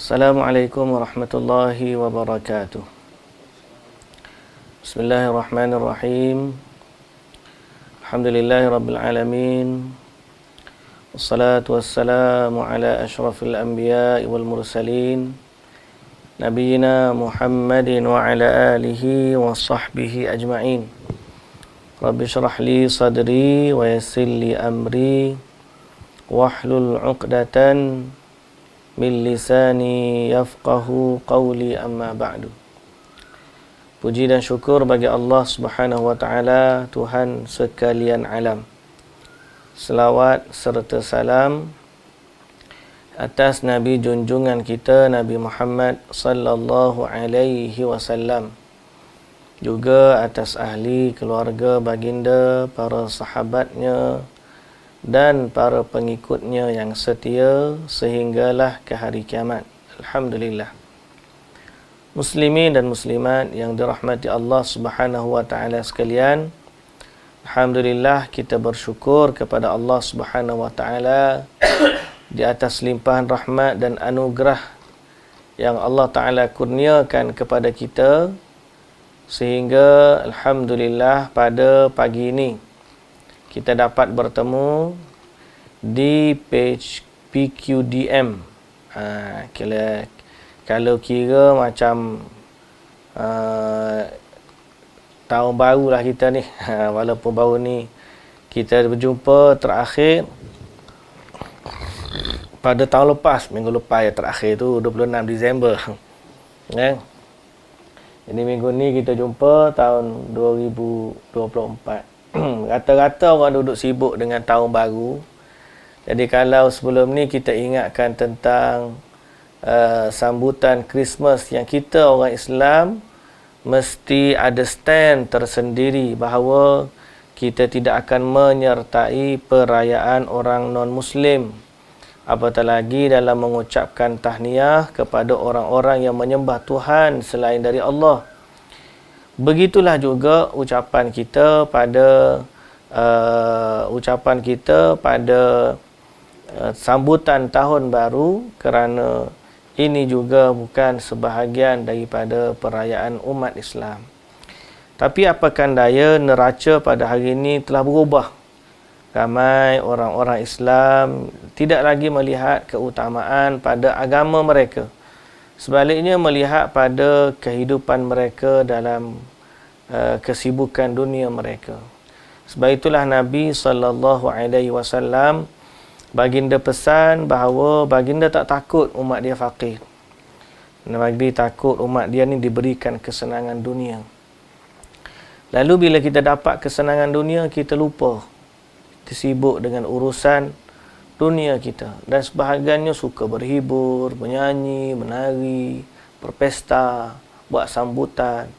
Assalamualaikum warahmatullahi wabarakatuh. Bismillahirrahmanirrahim. Alhamdulillahi rabbil alamin. Wassalatu wassalamu ala ashrafil anbiya'i wal mursalin, Nabiyyina Muhammadin wa ala alihi wa sahbihi ajma'in. Rabbi syrah li sadri wa yassir li amri wahlul 'uqdatan min lisani yafqahu qawli, amma ba'du. Puji dan syukur bagi Allah Subhanahu wa taala, Tuhan sekalian alam. Selawat serta salam atas Nabi junjungan kita, Nabi Muhammad sallallahu alaihi wasallam, juga atas ahli keluarga baginda, para sahabatnya dan para pengikutnya yang setia sehinggalah ke hari kiamat. Alhamdulillah. Muslimin dan muslimat yang dirahmati Allah Subhanahu wa taala sekalian, alhamdulillah kita bersyukur kepada Allah Subhanahu wa taala di atas limpahan rahmat dan anugerah yang Allah taala kurniakan kepada kita, sehingga alhamdulillah pada pagi ini kita dapat bertemu di page PQDM. Kalau kira macam tahun baru lah kita ni. Walaupun baru ni kita berjumpa terakhir pada tahun lepas, minggu lepas ya, terakhir tu 26 Disember. Ini minggu ni kita jumpa tahun 2024. Rata-rata orang duduk sibuk dengan tahun baru. Jadi kalau sebelum ni kita ingatkan tentang sambutan Christmas, yang kita orang Islam mesti ada stand tersendiri bahawa kita tidak akan menyertai perayaan orang non-Muslim, apatah lagi dalam mengucapkan tahniah kepada orang-orang yang menyembah Tuhan selain dari Allah. Begitulah juga ucapan kita pada sambutan tahun baru, kerana ini juga bukan sebahagian daripada perayaan umat Islam. Tapi apakan daya, neraca pada hari ini telah berubah. Ramai orang-orang Islam tidak lagi melihat keutamaan pada agama mereka. Sebaliknya melihat pada kehidupan mereka dalam kesibukan dunia mereka. Sebab itulah Nabi SAW, baginda pesan bahawa baginda tak takut umat dia fakir. Nabi takut umat dia ni diberikan kesenangan dunia. Lalu bila kita dapat kesenangan dunia, kita lupa, kita sibuk dengan urusan dunia kita. Dan sebahagiannya suka berhibur, menyanyi, menari, berpesta, buat sambutan.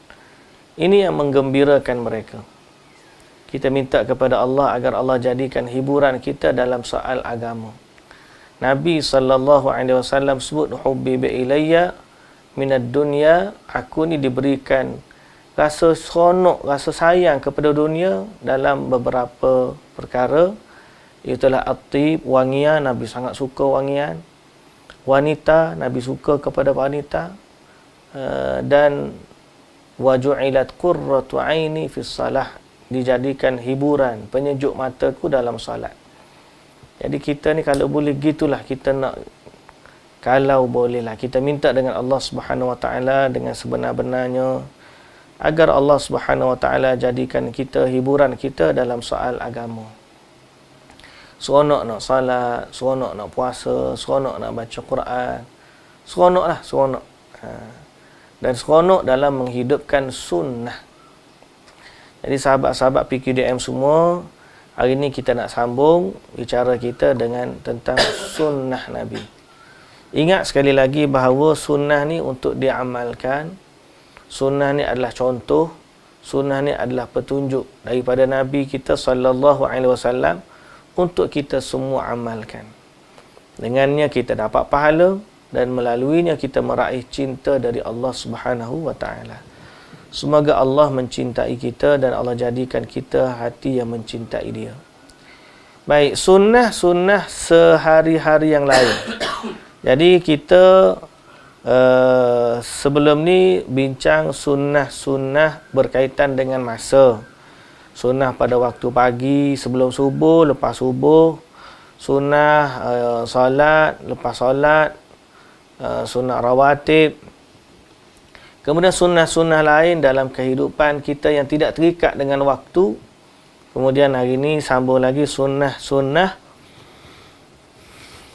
Ini yang menggembirakan mereka. Kita minta kepada Allah agar Allah jadikan hiburan kita dalam soal agama. Nabi SAW sebut, hubbiba ilayya minad dunya, aku ni diberikan rasa seronok, rasa sayang kepada dunia dalam beberapa perkara. Itulah at-tib, wangian, Nabi sangat suka wangian. Wanita, Nabi suka kepada wanita. Dan waju'ilat qurratu aini fi salah, dijadikan hiburan, penyejuk mataku dalam solat. Jadi kita ni kalau boleh gitulah kita nak, kalau bolehlah kita minta dengan Allah Subhanahu wa taala dengan sebenar-benarnya agar Allah Subhanahu wa taala jadikan kita hiburan kita dalam soal agama. Seronok nak salat, seronok nak puasa, seronok nak baca Quran, seronoklah, seronok. Dan seronok dalam menghidupkan sunnah. Jadi sahabat-sahabat PQDM semua, hari ini kita nak sambung bicara kita dengan tentang sunnah Nabi. Ingat sekali lagi bahawa sunnah ni untuk diamalkan. Sunnah ni adalah contoh, sunnah ni adalah petunjuk daripada Nabi kita SAW untuk kita semua amalkan. Dengannya kita dapat pahala dan melaluinya kita meraih cinta dari Allah Subhanahu wa taala. Semoga Allah mencintai kita dan Allah jadikan kita hati yang mencintai Dia. Baik, sunnah-sunnah sehari-hari yang lain. Jadi kita sebelum ni bincang sunnah-sunnah berkaitan dengan masa. Sunnah pada waktu pagi, sebelum subuh, lepas subuh. Sunnah solat, lepas solat. Sunnah rawatib. Kemudian sunnah-sunnah lain dalam kehidupan kita yang tidak terikat dengan waktu. Kemudian hari ini sambung lagi sunnah-sunnah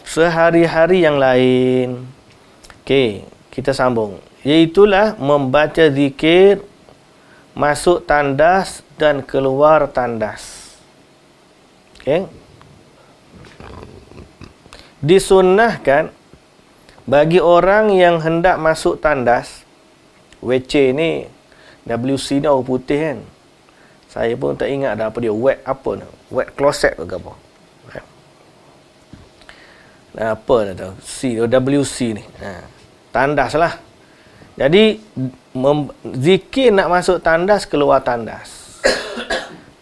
sehari-hari yang lain. Okey, kita sambung. Iaitulah membaca zikir, masuk tandas dan keluar tandas. Okey. Disunnahkan bagi orang yang hendak masuk tandas. WC ni, WC ni orang putih kan. Saya pun tak ingat dah apa dia. Wet apa ni? Wet closet ke apa? Apa dah tahu? WC ni. Tandas lah. Jadi, zikir nak masuk tandas, keluar tandas.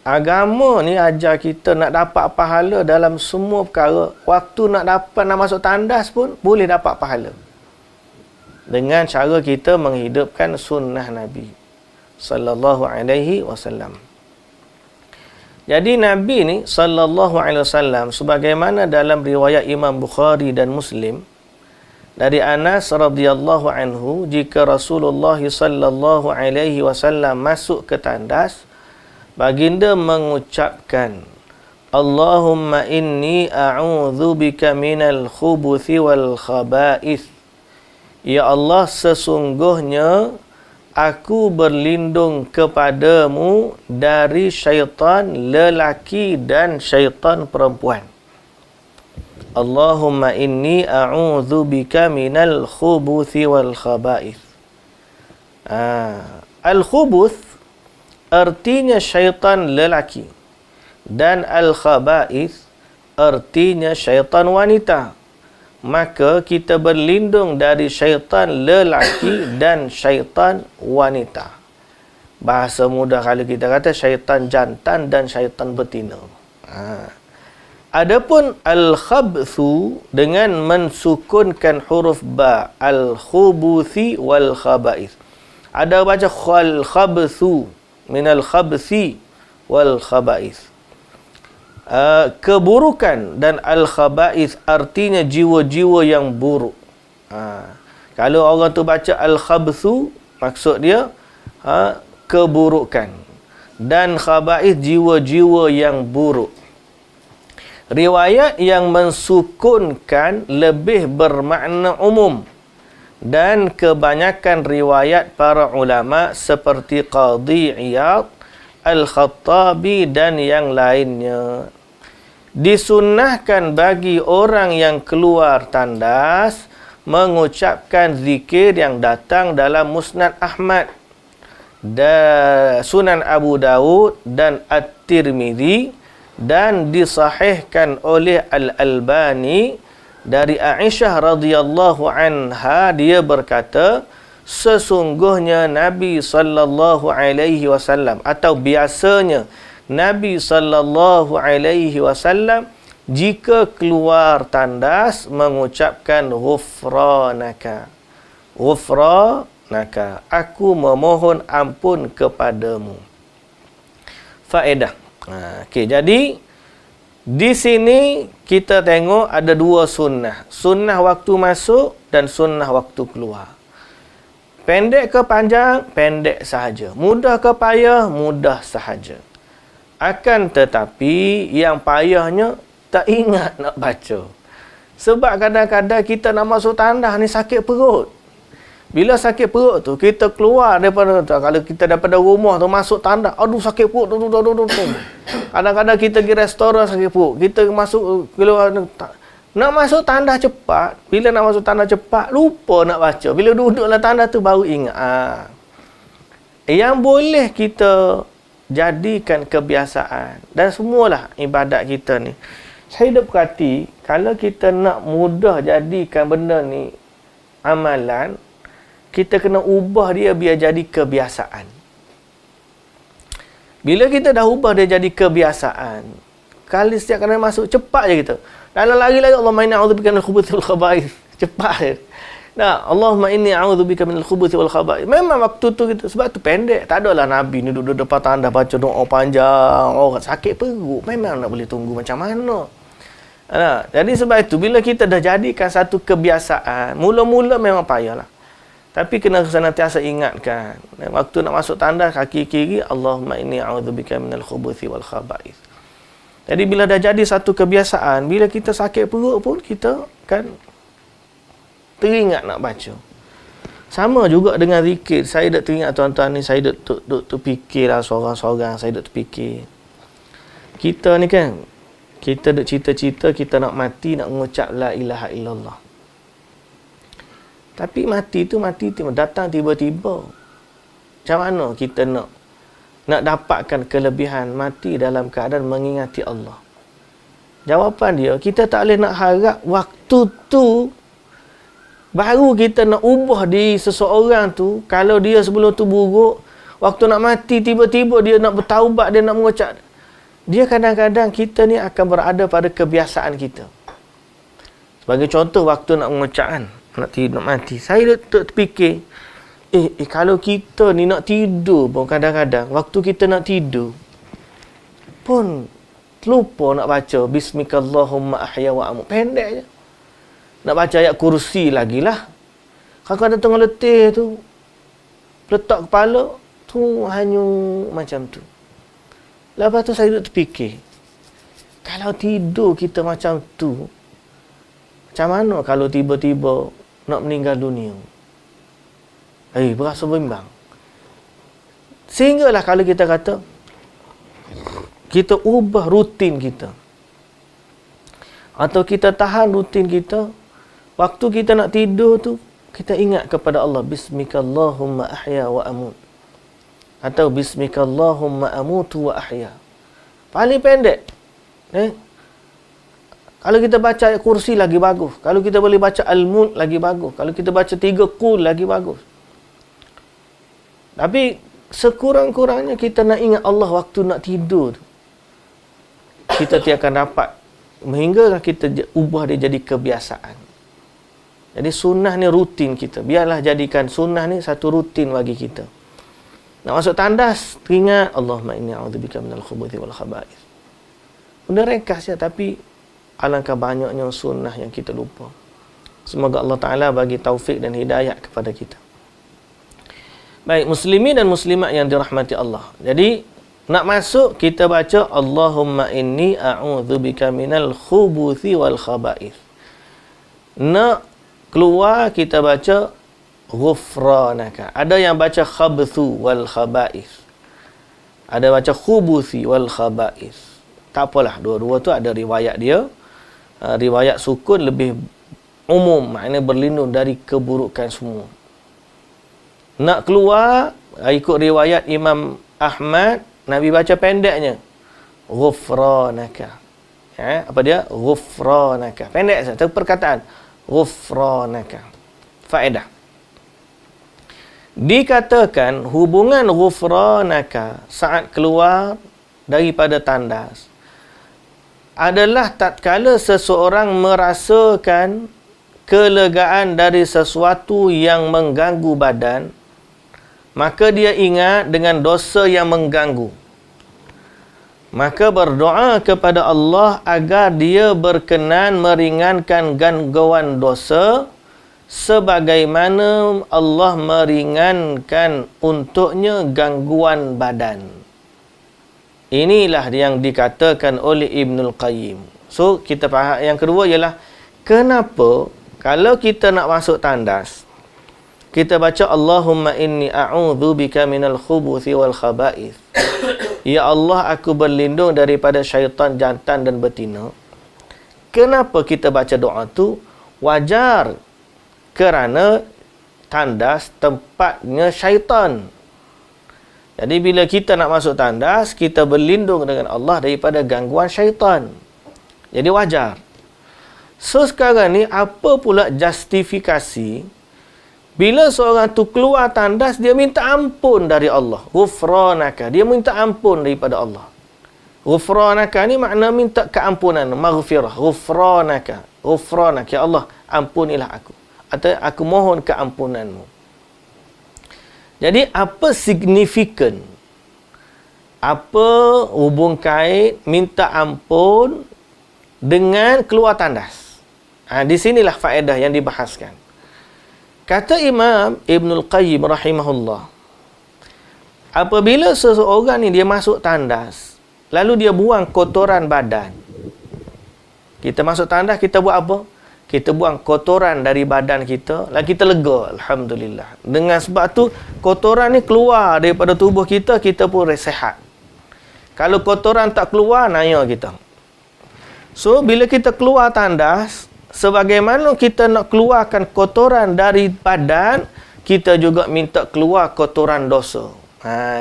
Agama ni ajar kita nak dapat pahala dalam semua perkara. Waktu nak masuk tandas pun, boleh dapat pahala. Dengan cara kita menghidupkan sunnah Nabi sallallahu alaihi wasallam. Jadi Nabi ni sallallahu alaihi wasallam sebagaimana dalam riwayat Imam Bukhari dan Muslim dari Anas radhiyallahu anhu, jika Rasulullah sallallahu alaihi wasallam masuk ke tandas, baginda mengucapkan, Allahumma inni a'udzubika minal khubuthi wal khaba'ith. Ya Allah, sesungguhnya aku berlindung kepadamu dari syaitan lelaki dan syaitan perempuan. Allahumma inni a'udzubika minal khubuthi wal khaba'ith. Al-khubuth artinya syaitan lelaki, dan al-khaba'ith artinya syaitan wanita. Maka kita berlindung dari syaitan lelaki dan syaitan wanita. Bahasa mudah kalau kita kata syaitan jantan dan syaitan betina. Adapun al-khabthu dengan mensukunkan huruf ba, al-khubuthi wal khaba'ith. Ada baca al-khabthu minal khabthi wal khaba'ith. Keburukan, dan al-khaba'ith artinya jiwa-jiwa yang buruk. Kalau orang tu baca al-khabthu, maksud dia keburukan, dan khaba'ith jiwa-jiwa yang buruk. Riwayat yang mensukunkan lebih bermakna umum, dan kebanyakan riwayat para ulama seperti Qadhi Iyad, Al-Khattabi dan yang lainnya. Disunnahkan bagi orang yang keluar tandas mengucapkan zikir yang datang dalam Musnad Ahmad, Sunan Abu Daud dan At-Tirmidzi, dan disahihkan oleh Al-Albani dari Aisyah radhiyallahu anha. Dia berkata, sesungguhnya Nabi sallallahu alaihi wasallam, atau biasanya Nabi sallallahu alaihi wasallam jika keluar tandas mengucapkan ghufranaka. Ghufranaka, aku memohon ampun kepadamu. Faedah. Okey, jadi di sini kita tengok ada dua sunnah. Sunnah waktu masuk dan sunnah waktu keluar. Pendek ke panjang? Pendek sahaja. Mudah ke payah? Mudah sahaja. Akan tetapi yang payahnya tak ingat nak baca. Sebab kadang-kadang kita nak masuk tandas ni sakit perut. Bila sakit perut tu, kita keluar daripada, kalau kita daripada rumah tu masuk tandas, aduh sakit perut tu. Kadang-kadang kita pergi restoran sakit perut. Kita masuk keluar, nak masuk tandas cepat. Bila nak masuk tandas cepat, lupa nak baca. Bila duduk dalam tandas tu baru ingat. Yang boleh kita jadikan kebiasaan, dan semualah ibadat kita ni. Saya dah perhati, kalau kita nak mudah jadikan benda ni amalan, kita kena ubah dia biar jadi kebiasaan. Bila kita dah ubah dia jadi kebiasaan, kali setiap kali masuk, cepat je kita. Dalam lari-lari, Allahumma inna a'udzubika minal khubuthi wal khaba'ith. Cepat je. Nah, Allahumma inni a'udzubika minal khubuthi wal khaba'ith. Memang waktu tu kita, sebab tu pendek. Tak adalah Nabi ni duduk depan tandas baca doa panjang. Orang sakit perut. Memang nak boleh tunggu macam mana. Nah, jadi sebab itu bila kita dah jadikan satu kebiasaan, mula-mula memang payahlah. Tapi kena senantiasa ingatkan. Waktu nak masuk tandas kaki kiri, Allahumma inni a'udzubika minal khubuthi wal khaba'ith. Jadi bila dah jadi satu kebiasaan, bila kita sakit perut pun kita kan teringat nak baca. Sama juga dengan zikir. Saya dah teringat tuan-tuan ni, saya duk terfikirlah seorang-seorang, saya duk terfikir. Kita ni kan, kita duk cita-cita kita nak mati, nak mengucap la ilaha illallah. Tapi mati datang tiba-tiba. Macam mana kita nak dapatkan kelebihan mati dalam keadaan mengingati Allah? Jawapan dia, kita tak boleh nak harap waktu tu baru kita nak ubah diri seseorang tu. Kalau dia sebelum tu buruk, waktu nak mati tiba-tiba dia nak bertaubat, dia nak mengucap. Dia kadang-kadang kita ni akan berada pada kebiasaan kita. Sebagai contoh, waktu nak mengucap kan, nak mati, saya terfikir, kalau kita ni nak tidur pun kadang-kadang waktu kita nak tidur pun lupa nak baca Bismikallahumma ahya wa amut. Pendek je. Nak baca ayat kursi lagi lah. Kadang-kadang tengah letih tu, letak kepala tu hanyut macam tu. Lepas tu saya duduk terfikir, kalau tidur kita macam tu, macam mana kalau tiba-tiba nak meninggal dunia? Berasa bimbang. Sehinggalah kalau kita kata, kita ubah rutin kita. Atau kita tahan rutin kita. Waktu kita nak tidur tu, kita ingat kepada Allah. Bismikallahumma ahya wa amut. Atau Bismikallahumma amutu wa ahya. Paling pendek. Kalau kita baca ayat kursi lagi bagus. Kalau kita boleh baca Al-Mulk lagi bagus. Kalau kita baca 3 Qul lagi bagus. Tapi sekurang-kurangnya kita nak ingat Allah waktu nak tidur. Kita tidak akan dapat. Hingga kita ubah dia jadi kebiasaan. Jadi sunnah ni rutin kita. Biarlah jadikan sunnah ni satu rutin bagi kita. Nak masuk tandas, teringat Allahumma inni a'udzubika minal khubuthi wal khaba'ith. Benda ringkas je, tapi alangkah banyaknya sunnah yang kita lupa. Semoga Allah Ta'ala bagi taufik dan hidayah kepada kita. Baik, muslimin dan muslimat yang dirahmati Allah. Jadi, nak masuk, kita baca Allahumma inni a'udzubika minal khubuthi wal khaba'ith. Nak keluar, kita baca ghufranaka. Ada yang baca khabthu wal khaba'ith. Ada baca khubuthi wal khaba'ith. Tak apalah, dua-dua tu ada riwayat dia. Riwayat sukun lebih umum, maknanya berlindung dari keburukan semua. Nak keluar, ikut riwayat Imam Ahmad, Nabi baca pendeknya ghufranaka. Apa dia? Ghufranaka. Pendek saja, perkataan ghufranaka. Faedah. Dikatakan hubungan ghufranaka saat keluar daripada tandas adalah tatkala seseorang merasakan kelegaan dari sesuatu yang mengganggu badan, maka dia ingat dengan dosa yang mengganggu. Maka berdoa kepada Allah agar dia berkenan meringankan gangguan dosa sebagaimana Allah meringankan untuknya gangguan badan. Inilah yang dikatakan oleh Ibnul Qayyim. So, kita faham yang kedua ialah kenapa kalau kita nak masuk tandas, kita baca Allahumma inni a'udzubika minal khubuthi wal khaba'ith. Ya Allah, aku berlindung daripada syaitan jantan dan betina. Kenapa kita baca doa tu? Wajar, kerana tandas tempatnya syaitan. Jadi bila kita nak masuk tandas, kita berlindung dengan Allah daripada gangguan syaitan. Jadi wajar. So sekarang ni, apa pula justifikasi bila seorang tu keluar tandas, dia minta ampun dari Allah. Ghufranaka. Dia minta ampun daripada Allah. Ghufranaka ni makna minta keampunan, maghfirah. Ghufranaka. Ghufranaka. Ya Allah, ampunilah aku. atau aku mohon keampunanmu. Jadi apa signifikan, apa hubung kait minta ampun dengan keluar tandas? Di sinilah faedah yang dibahaskan. Kata Imam Ibnul Qayyim rahimahullah, apabila seseorang ni dia masuk tandas, lalu dia buang kotoran badan. Kita masuk tandas, kita buat apa? Kita buang kotoran dari badan kita, lalu kita lega, alhamdulillah. Dengan sebab tu kotoran ni keluar daripada tubuh kita, kita pun resehat. Kalau kotoran tak keluar, naya kita. So bila kita keluar tandas, sebagaimana kita nak keluarkan kotoran dari badan, kita juga minta keluar kotoran dosa.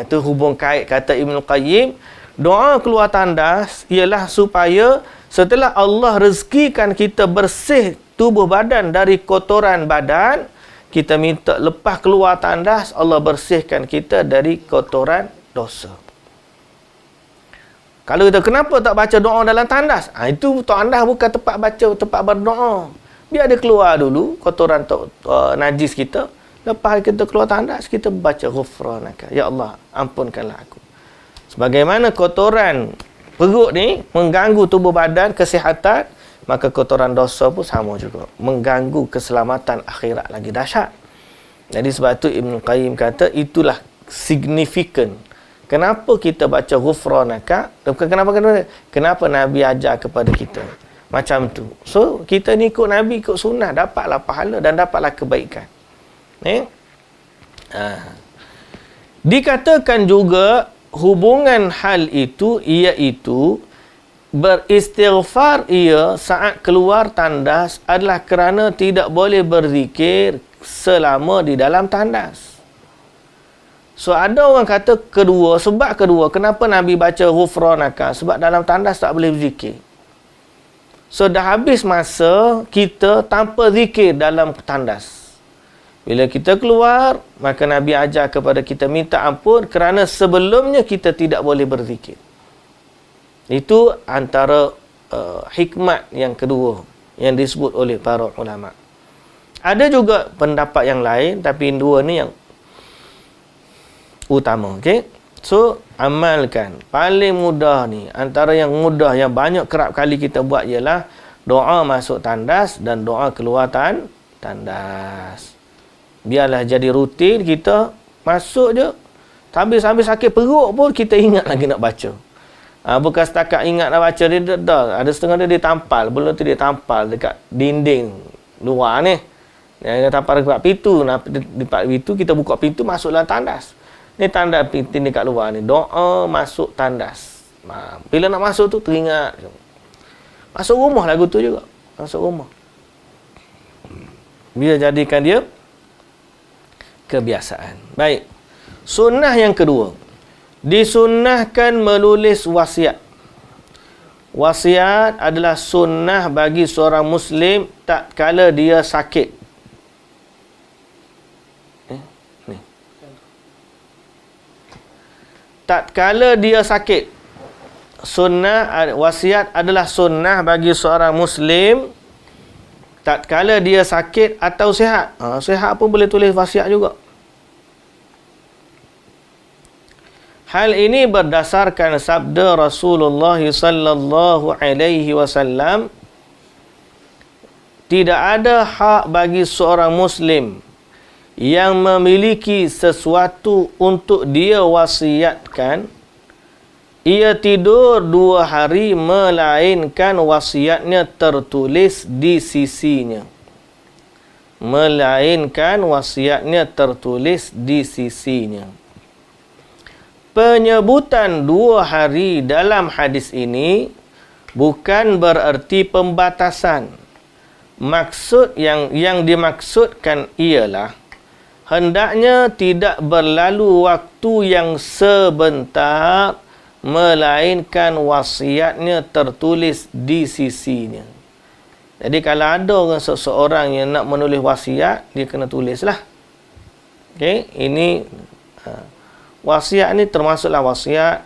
Itu hubung kait kata Ibnu Qayyim. Doa keluar tandas ialah supaya setelah Allah rezekikan kita bersih tubuh badan dari kotoran badan, kita minta lepas keluar tandas, Allah bersihkan kita dari kotoran dosa. Kalau kita kenapa tak baca doa dalam tandas? Itu tandas bukan tempat baca, tempat berdoa. Biar dia keluar dulu kotoran najis kita. Lepas kita keluar tandas, kita baca ghufranaka. Ya Allah, ampunkanlah aku. Sebagaimana kotoran perut ni mengganggu tubuh badan, kesihatan, maka kotoran dosa pun sama juga. Mengganggu keselamatan akhirat lagi dahsyat. Jadi sebab tu Ibn Qayyim kata, itulah signifikan. Kenapa kita baca ghufranaka? Kenapa Nabi ajar kepada kita? Macam tu. So, kita ni ikut Nabi, ikut sunnah, dapatlah pahala dan dapatlah kebaikan. Dikatakan juga hubungan hal itu iaitu beristighfar ia saat keluar tandas adalah kerana tidak boleh berzikir selama di dalam tandas. So ada orang kata sebab kedua kenapa Nabi baca ghufranaka, sebab dalam tandas tak boleh berzikir. So dah habis masa kita tanpa zikir dalam tandas. Bila kita keluar, maka Nabi ajar kepada kita minta ampun kerana sebelumnya kita tidak boleh berzikir. Itu antara hikmat yang kedua yang disebut oleh para ulama. Ada juga pendapat yang lain, tapi dua ni yang utama. Okay? So, amalkan. Paling mudah ni, antara yang mudah, yang banyak kerap kali kita buat ialah doa masuk tandas dan doa keluar tandas. Biarlah jadi rutin, kita masuk je. Habis-habis sakit perut pun kita ingat lagi nak baca. Bukan setakat ingat nak baca, dia dah. Ada setengah dia tampal. Belum tu dia tampal dekat dinding luar ni. Dia tampal dekat pintu. Dekat pintu, kita buka pintu, masuk dalam tandas. Ni tanda pintu dekat luar ni. Doa masuk tandas. Bila nak masuk tu, teringat. Masuk rumah lagu tu juga. Masuk rumah. Bila jadikan dia kebiasaan. Baik. Sunnah yang kedua. Disunnahkan menulis wasiat. Wasiat adalah sunnah bagi seorang Muslim tak kala dia sakit. Tak kala dia sakit. Sunnah, wasiat adalah sunnah bagi seorang Muslim tak kala dia sakit atau sihat. Sihat pun boleh tulis wasiat juga. Hal ini berdasarkan sabda Rasulullah sallallahu alaihi wasallam, tidak ada hak bagi seorang Muslim yang memiliki sesuatu untuk dia wasiatkan, ia tidur 2 hari melainkan wasiatnya tertulis di sisinya. Melainkan wasiatnya tertulis di sisinya. Penyebutan 2 hari dalam hadis ini bukan bererti pembatasan. Maksud yang dimaksudkan ialah hendaknya tidak berlalu waktu yang sebentar melainkan wasiatnya tertulis di sisinya. Jadi kalau ada orang seseorang yang nak menulis wasiat, dia kena tulislah. Okey, ini wasiat ni termasuklah wasiat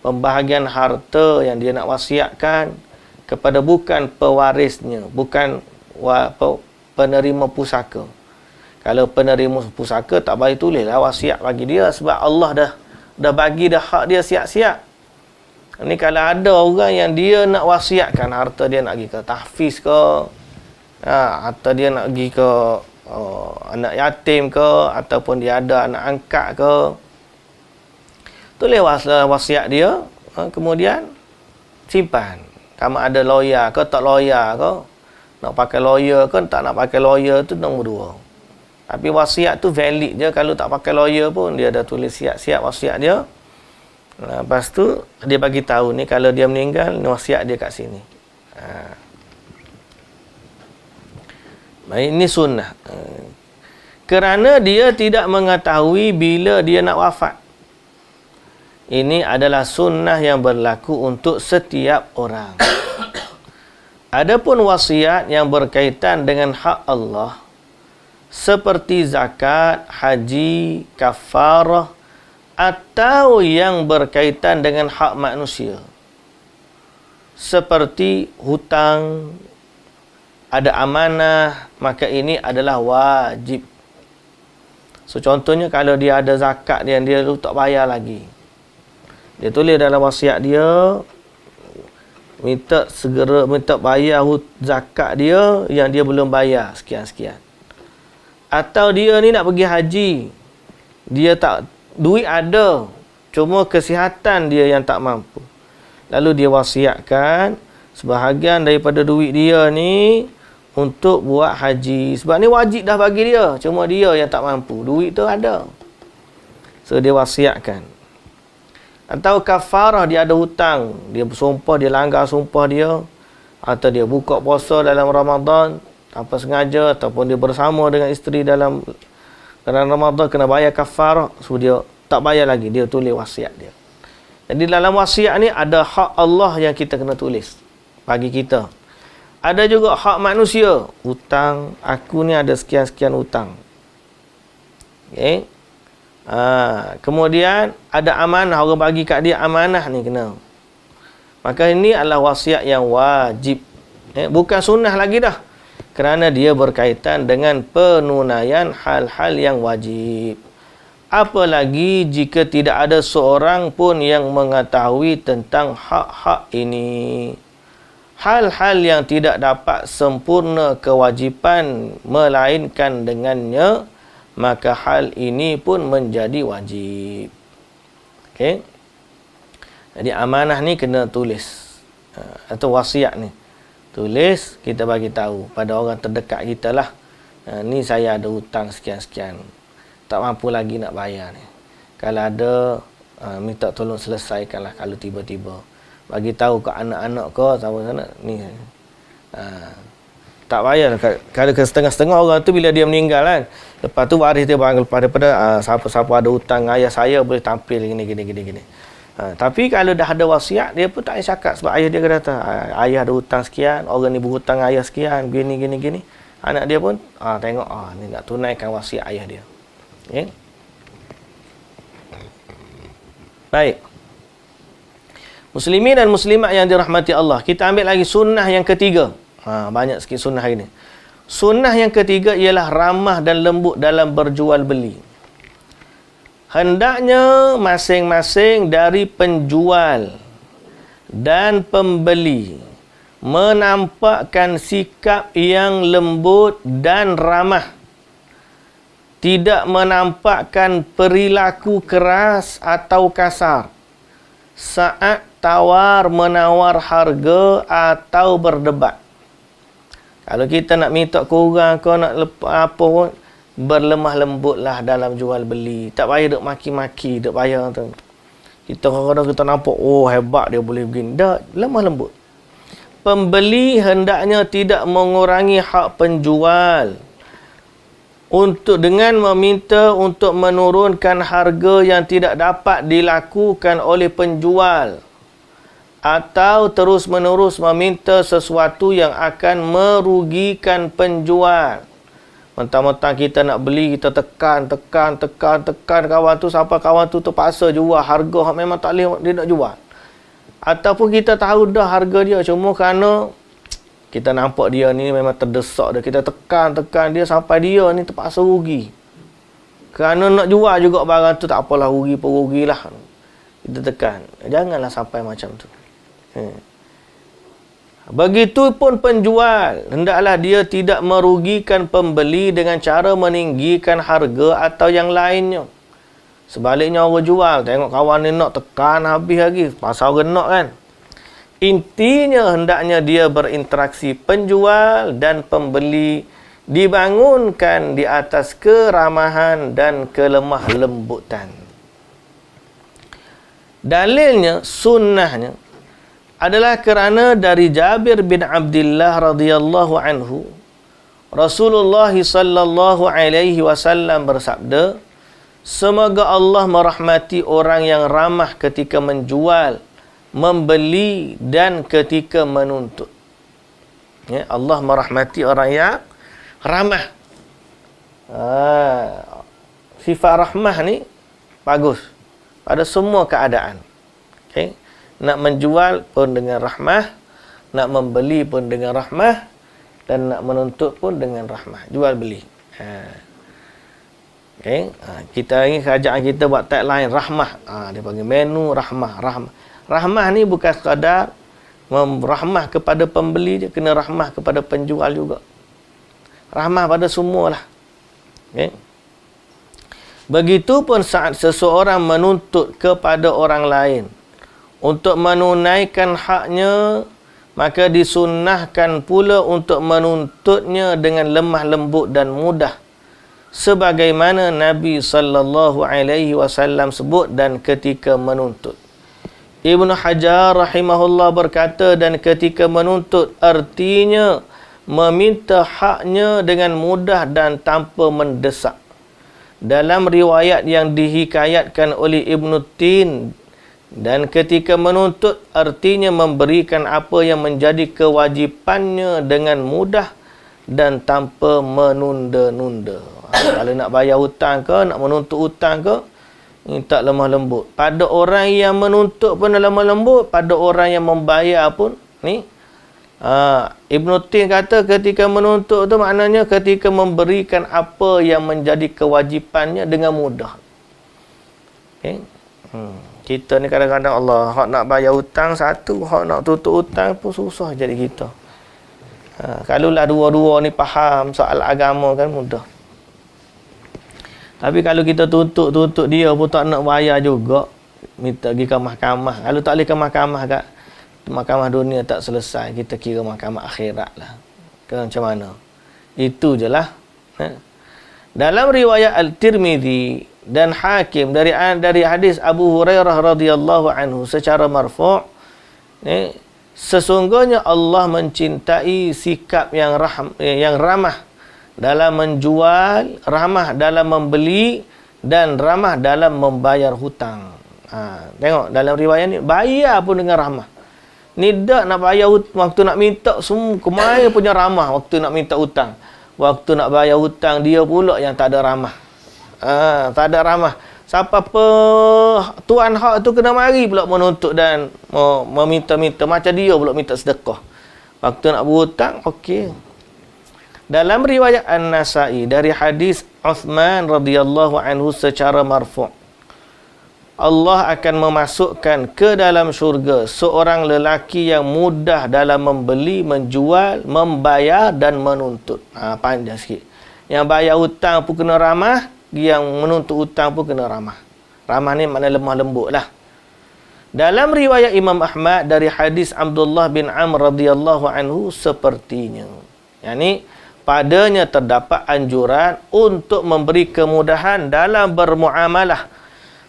pembahagian harta yang dia nak wasiatkan kepada bukan pewarisnya, bukan penerima pusaka. Kalau penerima pusaka tak bagi tulislah wasiat bagi dia, sebab Allah dah bagi dah hak dia siap-siap. Ni kalau ada orang yang dia nak wasiatkan harta dia nak pergi ke tahfiz ke, harta dia nak pergi ke anak yatim ke, ataupun dia ada anak angkat ke, tulis wasiat dia, kemudian simpan. Sama ada lawyer ke tak lawyer ke, nak pakai lawyer ke tak nak pakai lawyer, tu nombor dua. Tapi wasiat tu valid je. Kalau tak pakai lawyer pun dia dah tulis siap-siap wasiat dia. Lepas tu dia bagi tahu ni kalau dia meninggal ni wasiat dia kat sini. Baik, ini sunnah. Kerana dia tidak mengetahui bila dia nak wafat. Ini adalah sunnah yang berlaku untuk setiap orang. Adapun wasiat yang berkaitan dengan hak Allah seperti zakat, haji, kafarah, atau yang berkaitan dengan hak manusia seperti hutang, ada amanah, maka ini adalah wajib. So contohnya kalau dia ada zakat yang dia tak bayar lagi, dia tulis dalam wasiat dia minta bayar zakat dia yang dia belum bayar sekian-sekian. Atau dia ni nak pergi haji, dia tak, duit ada, cuma kesihatan dia yang tak mampu. Lalu dia wasiatkan sebahagian daripada duit dia ni untuk buat haji. Sebab ni wajib dah bagi dia, cuma dia yang tak mampu. Duit tu ada, so dia wasiatkan. Atau kafarah, dia ada hutang, dia bersumpah, dia langgar sumpah dia, atau dia buka puasa dalam Ramadan tanpa sengaja, ataupun dia bersama dengan isteri dalam Ramadan, kena bayar kafarah, so dia tak bayar lagi, dia tulis wasiat dia. Jadi dalam wasiat ni ada hak Allah yang kita kena tulis bagi kita. Ada juga hak manusia, hutang, aku ni ada sekian-sekian hutang. Okey. Kemudian ada amanah, orang bagi kat dia amanah ni kena. Maka ini adalah wasiat yang wajib. Bukan sunnah lagi dah. Kerana dia berkaitan dengan penunaian hal-hal yang wajib. Apalagi jika tidak ada seorang pun yang mengetahui tentang hak-hak ini. Hal-hal yang tidak dapat sempurna kewajipan melainkan dengannya, maka hal ini pun menjadi wajib. Okey. Jadi amanah ni kena tulis. Atau wasiat ni tulis, kita bagi tahu pada orang terdekat kita lah. Ni saya ada hutang sekian-sekian, tak mampu lagi nak bayar ni. Kalau ada, minta tolong selesaikanlah. Kalau tiba-tiba bagi tahu ke anak-anak ke sama-sama ni. Tak payah. Kalau ke setengah-setengah orang tu bila dia meninggal kan, lepas tu waris dia panggil daripada siapa-siapa ada hutang ayah saya boleh tampil gini. Tapi kalau dah ada wasiat, dia pun tak payah cakap, sebab ayah dia kata ayah ada hutang sekian, orang ni berhutang ayah sekian, gini. Anak dia pun tengok ni nak tunaikan wasiat ayah dia. Okay? Baik. Muslimin dan muslimat yang dirahmati Allah, kita ambil lagi sunnah yang ketiga. Banyak sikit sunnah ini. Sunnah yang ketiga ialah ramah dan lembut dalam berjual beli. Hendaknya masing-masing dari penjual dan pembeli menampakkan sikap yang lembut dan ramah. Tidak menampakkan perilaku keras atau kasar saat tawar-menawar harga atau berdebat. Kalau kita nak minta kurang ke nak apa pun, berlemah lembutlah dalam jual beli. Tak payah duk maki-maki, duk payah tu. Kita kadang-kadang kita nampak hebat dia boleh begini. Dah lemah lembut. Pembeli hendaknya tidak mengurangi hak penjual dengan meminta untuk menurunkan harga yang tidak dapat dilakukan oleh penjual, atau terus-menerus meminta sesuatu yang akan merugikan penjual. Mentang-mentang kita nak beli, kita tekan kawan tu sampai kawan tu terpaksa jual harga yang memang tak boleh dia nak jual. Ataupun kita tahu dah harga dia, cuma kerana Kita nampak dia ni memang terdesak dah. Kita tekan dia sampai dia ni terpaksa rugi. Kerana nak jual juga barang tu, tak apalah, rugi pun rugilah. Kita tekan. Janganlah sampai macam tu. Begitupun penjual, hendaklah dia tidak merugikan pembeli dengan cara meninggikan harga atau yang lainnya. Sebaliknya orang jual, tengok kawan ni nak tekan habis lagi. Pasal orang nak kan. Intinya hendaknya dia berinteraksi penjual dan pembeli dibangunkan di atas keramahan dan kelemah lembutan. Dalilnya, sunnahnya adalah kerana dari Jabir bin Abdullah radhiyallahu anhu, Rasulullah sallallahu alaihi wasallam bersabda, semoga Allah merahmati orang yang ramah ketika menjual, membeli dan ketika menuntut. Ya, Allah merahmati orang yang ramah. Sifat rahmah ni bagus pada semua keadaan. Okay? Nak menjual pun dengan rahmah, nak membeli pun dengan rahmah, dan nak menuntut pun dengan rahmah. Jual beli. Okay? Kita ni kerajaan kita buat tagline rahmah. Dia panggil menu rahmah. Rahmah ni bukan sekadar rahmah kepada pembeli je, kena rahmah kepada penjual juga. Rahmah pada semualah. Okay? Begitupun saat seseorang menuntut kepada orang lain untuk menunaikan haknya, maka disunnahkan pula untuk menuntutnya dengan lemah lembut dan mudah, sebagaimana Nabi sallallahu alaihi wasallam sebut dan ketika menuntut. Ibnu Hajar rahimahullah berkata, dan ketika menuntut artinya meminta haknya dengan mudah dan tanpa mendesak. Dalam riwayat yang dihikayatkan oleh Ibnu Tin, dan ketika menuntut artinya memberikan apa yang menjadi kewajipannya dengan mudah dan tanpa menunda-nunda. Kalau nak bayar hutang ke, nak menuntut hutang ke, minta lemah lembut. Pada orang yang menuntut pun lemah lembut, pada orang yang membayar pun ni. Ibnu Tin kata ketika menuntut tu maknanya ketika memberikan apa yang menjadi kewajipannya dengan mudah. Okay? Kita ni kadang-kadang Allah hak nak bayar hutang satu, hak nak tutup hutang pun susah jadi kita. Kalaulah dua-dua ni faham soal agama kan mudah. Tapi kalau kita tutup dia pun tak nak bayar juga, minta pergi ke mahkamah. Kalau tak boleh ke mahkamah kat mahkamah dunia tak selesai, kita kira mahkamah akhirat lah. Ke macam mana? Itu je lah. Dalam riwayat Al-Tirmidzi dan Hakim dari hadis Abu Hurairah radhiyallahu anhu secara marfu', sesungguhnya Allah mencintai sikap yang ramah dalam menjual, ramah dalam membeli, dan ramah dalam membayar hutang. Tengok dalam riwayat ni, bayar pun dengan ramah. Ni dak nak bayar waktu nak minta semua kemai punya ramah waktu nak minta hutang. Waktu nak bayar hutang dia pula yang tak ada ramah. Tak ada ramah. Siapa apa tuan hak tu kena mari pula menuntut dan meminta-minta macam dia pula minta sedekah. Waktu nak berhutang, okey. Dalam riwayat An-Nasa'i dari hadis Uthman radhiyallahu anhu secara marfu', Allah akan memasukkan ke dalam syurga seorang lelaki yang mudah dalam membeli, menjual, membayar dan menuntut. Panjang sikit. Yang bayar hutang pun kena ramah, yang menuntut hutang pun kena ramah. Ramah ni makna lemah lembut lah. Dalam riwayat Imam Ahmad dari hadis Abdullah bin Amr radhiyallahu anhu sepertinya. Yani padanya terdapat anjuran untuk memberi kemudahan dalam bermuamalah,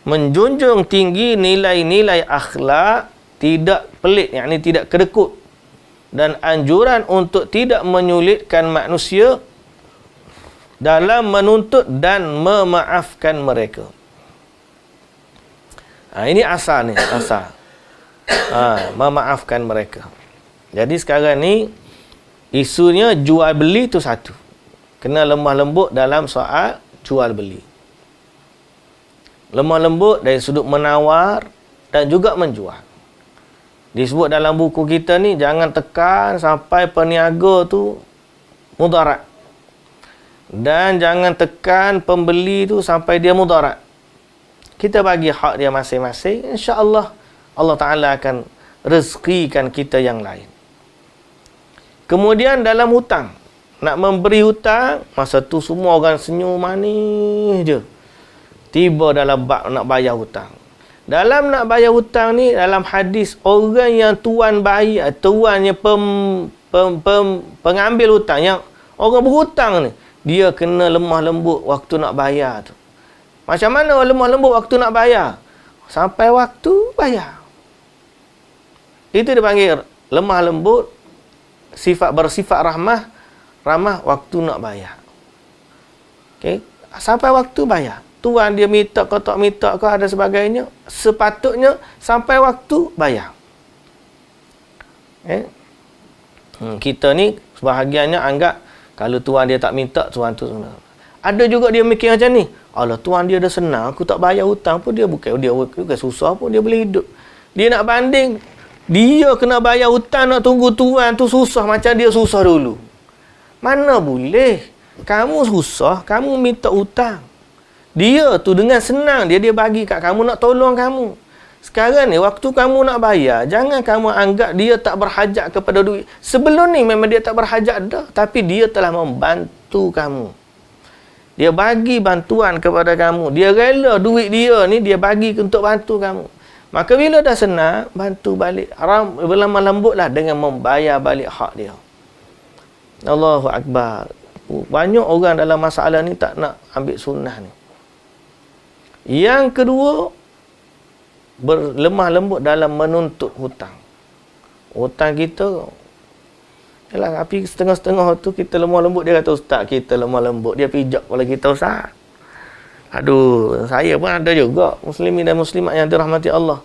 menjunjung tinggi nilai-nilai akhlak, tidak pelit, yakni tidak kedekut, dan anjuran untuk tidak menyulitkan manusia dalam menuntut dan memaafkan mereka. Ini asal ni, asal. Memaafkan mereka. Jadi sekarang ni isunya jual beli tu satu. Kena lemah lembut dalam soal jual beli. Lemah lembut dari sudut menawar dan juga menjual. Disebut dalam buku kita ni, jangan tekan sampai peniaga tu mudarat. Dan jangan tekan pembeli tu sampai dia mudarat. Kita bagi hak dia masing-masing, insya-Allah Allah Ta'ala akan rezekikan kita yang lain. Kemudian dalam hutang, nak memberi hutang, masa tu semua orang senyum manis je. Tiba dalam bab nak bayar hutang. Dalam nak bayar hutang ni, dalam hadis, orang yang tuan bayar, tuannya pengambil hutang, yang orang berhutang ni, dia kena lemah lembut waktu nak bayar tu. Macam mana lemah lembut waktu nak bayar? Sampai waktu bayar. Itu dipanggil lemah lembut, bersifat ramah waktu nak bayar. Okey, sampai waktu bayar. Tuan dia minta ke tak minta ke ada sebagainya, sepatutnya sampai waktu bayar. Kita ni sebahagiannya anggap kalau tuan dia tak minta, tuan tu senang. Ada juga dia mikir macam ni. Allah, tuan dia dah senang, aku tak bayar hutang pun dia bukan susah pun dia boleh hidup. Dia nak banding, dia kena bayar hutang nak tunggu tuan tu susah macam dia susah dulu. Mana boleh? Kamu susah, kamu minta hutang. Dia tu dengan senang dia bagi kat kamu nak tolong kamu. Sekarang ni waktu kamu nak bayar, jangan kamu anggap dia tak berhajat kepada duit. Sebelum ni memang dia tak berhajat dah, tapi dia telah membantu kamu. Dia bagi bantuan kepada kamu. Dia rela duit dia ni dia bagi untuk bantu kamu. Maka bila dah senang, bantu balik. Berlemah lembutlah dengan membayar balik hak dia. Allahu Akbar. Banyak orang dalam masalah ni tak nak ambil sunnah ni. Yang kedua, berlemah lembut dalam menuntut hutang. Hutang kita, yalah, tapi setengah-setengah tu kita lemah lembut. Dia kata, ustaz, kita lemah lembut. Dia pijak kepala kita, ustaz. Aduh, saya pun ada juga muslimin dan muslimat yang dirahmati Allah.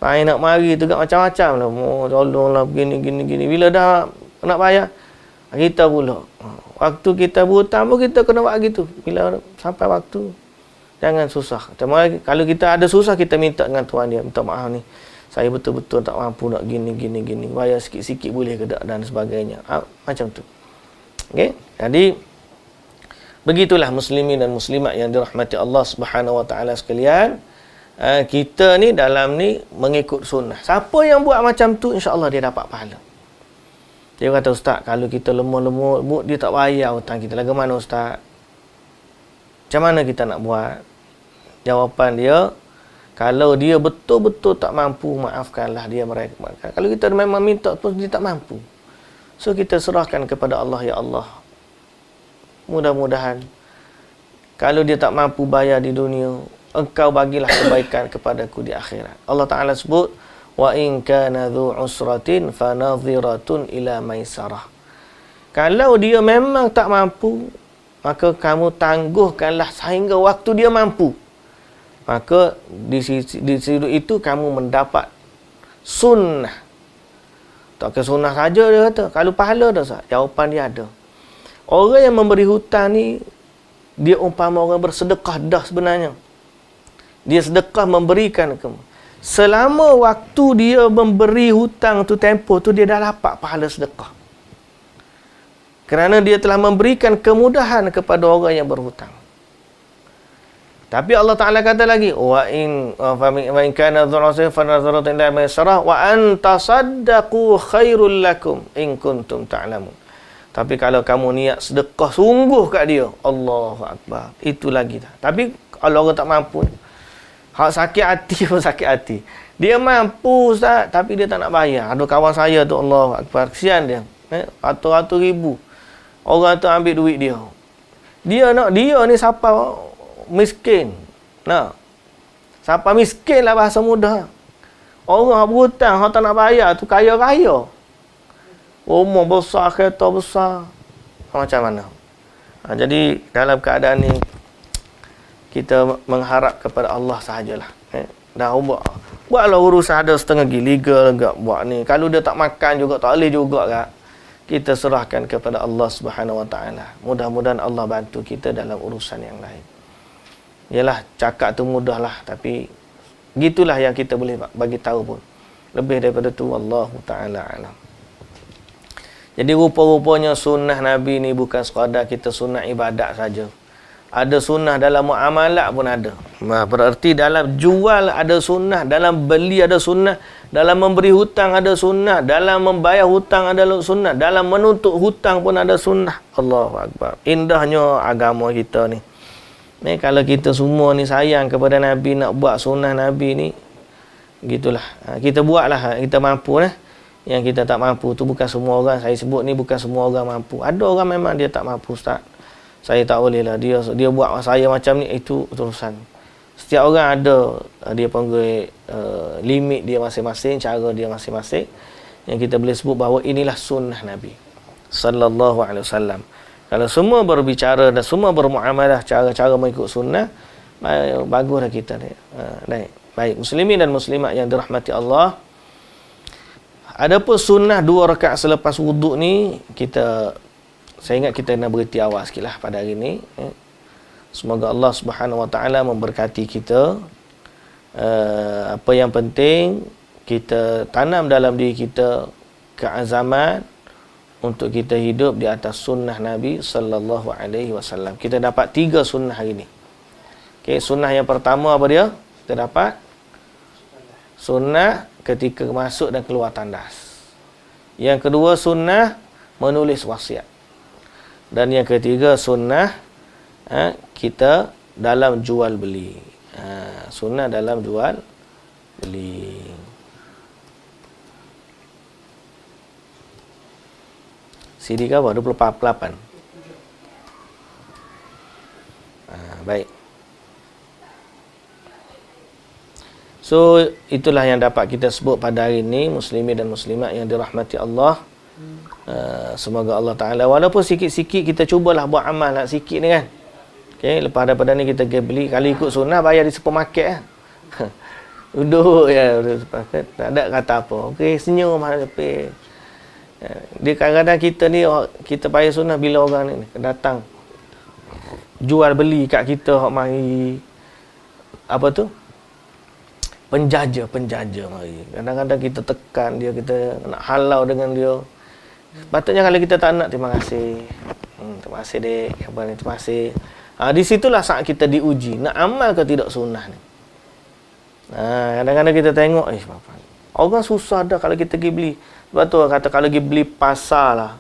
Main nak mari tu macam-macam lah. Oh, tolonglah begini. Bila dah nak bayar, kita pula. Waktu kita berhutang pun kita kena buat gitu. Bila sampai waktu, jangan susah. Kalau kita ada susah, kita minta dengan tuan dia. Minta maaf ni, saya betul-betul tak mampu nak gini. Bayar sikit-sikit boleh ke tak dan sebagainya. Macam tu. Okey. Jadi, begitulah muslimin dan muslimat yang dirahmati Allah Subhanahu Wa Taala sekalian. Kita ni dalam ni mengikut sunnah. Siapa yang buat macam tu, insya-Allah dia dapat pahala. Dia kata, ustaz, kalau kita lemah-lemut, dia tak bayar hutang kita. Lagu mana, ustaz? Macam mana kita nak buat? Jawapan dia, kalau dia betul-betul tak mampu, maafkanlah dia mereka. Kalau kita memang minta pun dia tak mampu. So kita serahkan kepada Allah, ya Allah. Mudah-mudahan kalau dia tak mampu bayar di dunia, engkau bagilah kebaikan kepadaku di akhirat. Allah Ta'ala sebut, wa in kana dhu usratin fanadhiratun ila maisarah. Kalau dia memang tak mampu, maka kamu tangguhkanlah sehingga waktu dia mampu. Maka di situ itu kamu mendapat sunnah. Tak ke sunnah saja dia kata. Kalau pahala dah sah. Jawapan dia ada. Orang yang memberi hutang ni, dia umpama orang bersedekah dah sebenarnya. Dia sedekah memberikan kamu. Selama waktu dia memberi hutang tu, tempoh tu, dia dah dapat pahala sedekah. Kerana dia telah memberikan kemudahan kepada orang yang berhutang. Tapi Allah Ta'ala kata lagi, wa in kana dhurratin fanadharatun ila maisarah wa an tasaddaqu khairul lakum in kuntum ta'lamun. Tapi kalau kamu niat sedekah sungguh kat dia, Allahu Akbar, itu lagi dah. Tapi kalau orang tak mampu, hak sakit hati pun sakit hati. Dia mampu, ustaz, tapi dia tak nak bayar. Ada kawan saya tu, Allahu Akbar, kesian dia. Ratus-ratus ribu. Orang tu ambil duit dia. Dia ni siapa miskin. Nah. Siapa miskin lah bahasa mudah. Orang berhutang, orang tak nak bayar tu kaya-kaya. Rumah besar, kereta besar. Macam mana? Jadi dalam keadaan ni, kita mengharap kepada Allah sahajalah. Dah buatlah urusan ada setengah legal enggak buat ni. Kalau dia tak makan juga, tak boleh juga kan. Kita serahkan kepada Allah Subhanahu Wa Taala. Mudah-mudahan Allah bantu kita dalam urusan yang lain. Yalah, cakap tu mudahlah, tapi gitulah yang kita boleh bagi tahu pun. Lebih daripada tu, wallahu ta'ala alam. Jadi rupa-rupanya sunnah Nabi ni bukan sekadar kita sunnah ibadat saja. Ada sunnah dalam muamalat pun ada. Berarti dalam jual ada sunnah, dalam beli ada sunnah, dalam memberi hutang ada sunnah, dalam membayar hutang ada sunnah, dalam menuntut hutang pun ada sunnah. Allahu Akbar. Indahnya agama kita ni. Ni kalau kita semua ni sayang kepada Nabi, nak buat sunnah Nabi ni, gitulah. Kita buatlah, kita mampu lah. Yang kita tak mampu tu bukan semua orang. Saya sebut ni bukan semua orang mampu. Ada orang memang dia tak mampu, Ustaz. Saya tak boleh lah. Dia buat saya macam ni, itu urusan. Setiap orang ada dia panggil limit dia masing-masing, cara dia masing-masing. Yang kita boleh sebut bahawa inilah sunnah Nabi sallallahu alaihi wasallam. Kalau semua berbicara dan semua bermuamalah cara-cara mengikut sunnah, baguslah kita ni. Baik, muslimin dan muslimat yang dirahmati Allah. Adapun sunnah 2 rakaat selepas wuduk ni, saya ingat kita nak berhenti awal sikit lah pada hari ni. Semoga Allah Subhanahu Wa Taala memberkati kita. Apa yang penting, kita tanam dalam diri kita keazaman untuk kita hidup di atas sunnah Nabi sallallahu alaihi wasallam. Kita dapat 3 sunnah hari ni. Okey, sunnah yang pertama apa dia? Kita dapat sunnah ketika masuk dan keluar tandas. Yang kedua, sunnah menulis wasiat. Dan yang ketiga, sunnah kita dalam jual beli. Sunnah dalam jual beli. CD ke apa? 28. Baik. So, itulah yang dapat kita sebut pada hari ini, muslimin dan muslimat yang dirahmati Allah. Semoga Allah Ta'ala, walaupun sikit-sikit kita cubalah buat amal lah sikit ni kan. Okay, lepas daripada ni kita pergi beli. Kalau ikut sunnah, bayar di supermarket lah. Duduk ya, supermarket. Tak ada kata apa. Okay, senyum mana tepi. Dia kadang-kadang kita ni, kita bayar sunnah bila orang ni datang jual beli kat kita, mari apa tu, penjaja mari. Kadang-kadang kita tekan dia, kita nak halau dengan dia. Patutnya kalau kita tak nak, terima kasih. Terima kasih dek. Apa ni, terima kasih. Di situlah saat kita diuji, nak amal ke tidak sunnah ni. Kadang-kadang kita tengok, orang susah dah kalau kita pergi beli. Sebab tu kata kalau pergi beli pasar lah,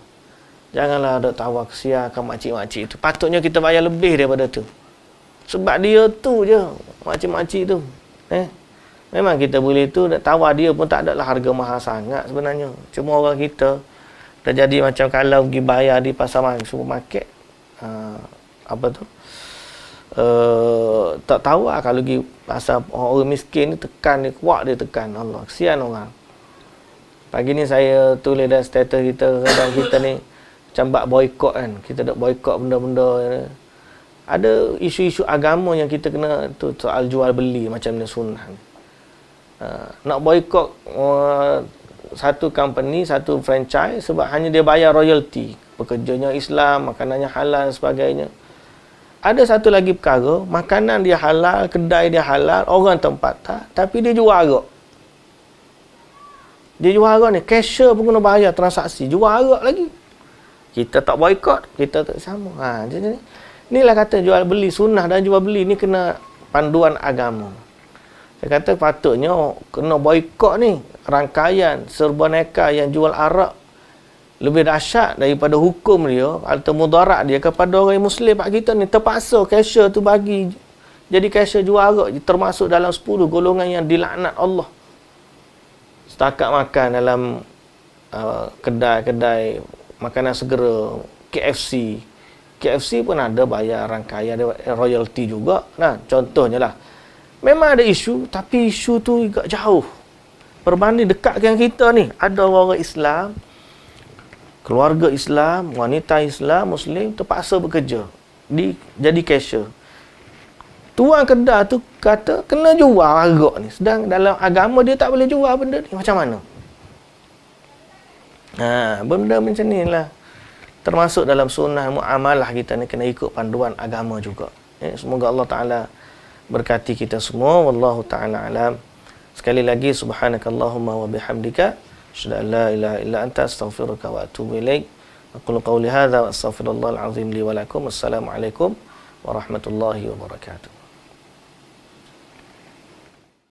janganlah ada tawar kesiakan makcik-makcik tu. Patutnya kita bayar lebih daripada tu. Sebab dia tu je, makcik-makcik tu. Memang kita boleh tu, tawar dia pun tak adalah harga mahal sangat sebenarnya. Cuma orang kita terjadi macam kalau pergi bayar di pasar supermarket, apa tu, tak tahu lah kalau pergi pasar orang miskin ni, tekan dia, kuat dia tekan. Allah, kesian orang. Pagi ni saya tulis dalam status kita, kadang kita ni macam bak boykot kan. Kita nak boykot benda-benda. Ada isu-isu agama yang kita kena tu, soal jual beli macam ni sunnah ni. Nak boykot satu company, satu franchise sebab hanya dia bayar royalty, pekerjanya Islam, makanannya halal dan sebagainya. Ada satu lagi perkara, makanan dia halal, kedai dia halal, orang tempat tak, tapi dia jual arak. Dia jual arak ni, cashier pun kena bayar transaksi, jual arak lagi. Kita tak boykot, kita tak sama. Jadi inilah kata jual beli, sunnah dan jual beli ni kena panduan agama. Saya kata patutnya kena boykot ni rangkaian serba neka yang jual arak. Lebih dahsyat daripada hukum dia atau mudarat dia kepada orang Muslim pak kita ni. Terpaksa cashier tu bagi jadi cashier jual arak, termasuk dalam 10 golongan yang dilaknat Allah. Setakat makan dalam kedai-kedai makanan segera, KFC pun ada bayar rangkaian royalty juga. Contohnya lah. Memang ada isu, tapi isu tu agak jauh. Berbanding dekat dengan kita ni, ada orang Islam, keluarga Islam, wanita Islam, Muslim terpaksa bekerja jadi cashier. Tuan kedai tu kata kena jual arak ni, sedang dalam agama dia tak boleh jual benda ni. Macam mana? Benda macam ni lah. Termasuk dalam sunnah muamalah kita ni kena ikut panduan agama juga. Semoga Allah Ta'ala berkati kita semua. Wallahu ta'ala alam. Sekali lagi, subhanakallahumma wa bihamdika, asyhadu an la ilaha illa anta, astaghfiruka wa atubu ilaik. Aqulu qawli hadza wa astaghfirullahal azim li wa lakum. Assalamualaikum warahmatullahi wabarakatuh.